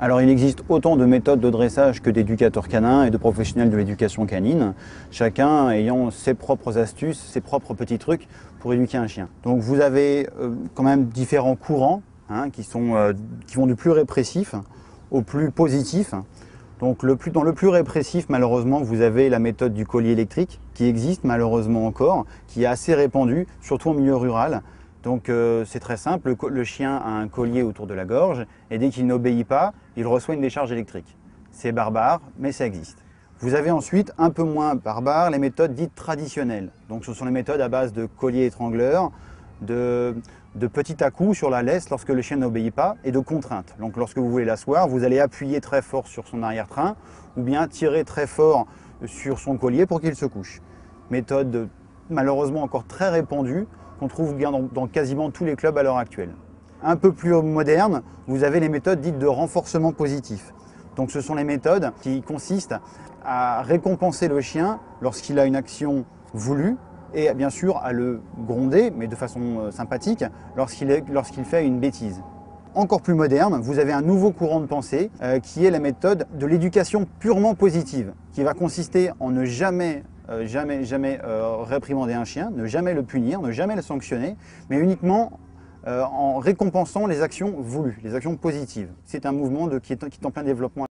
Alors il existe autant de méthodes de dressage que d'éducateurs canins et de professionnels de l'éducation canine, chacun ayant ses propres astuces, ses propres petits trucs pour éduquer un chien. Donc vous avez quand même différents courants qui vont du plus répressif au plus positif. Donc dans le plus répressif, malheureusement, vous avez la méthode du collier électrique qui existe malheureusement encore, qui est assez répandue, surtout en milieu rural. Donc c'est très simple, le chien a un collier autour de la gorge et dès qu'il n'obéit pas, il reçoit une décharge électrique. C'est barbare, mais ça existe. Vous avez ensuite, un peu moins barbare, les méthodes dites traditionnelles. Donc ce sont les méthodes à base de collier étrangleur, de petits à-coups sur la laisse lorsque le chien n'obéit pas et de contraintes. Donc lorsque vous voulez l'asseoir, vous allez appuyer très fort sur son arrière-train ou bien tirer très fort sur son collier pour qu'il se couche. Méthode malheureusement encore très répandue, qu'on trouve bien dans quasiment tous les clubs à l'heure actuelle. Un peu plus moderne, vous avez les méthodes dites de renforcement positif. Donc ce sont les méthodes qui consistent à récompenser le chien lorsqu'il a une action voulue et bien sûr à le gronder, mais de façon sympathique, lorsqu'il fait une bêtise. Encore plus moderne, vous avez un nouveau courant de pensée qui est la méthode de l'éducation purement positive, qui va consister en ne jamais réprimander un chien, ne jamais le punir, ne jamais le sanctionner, mais uniquement en récompensant les actions voulues, les actions positives. C'est un mouvement qui est en plein développement.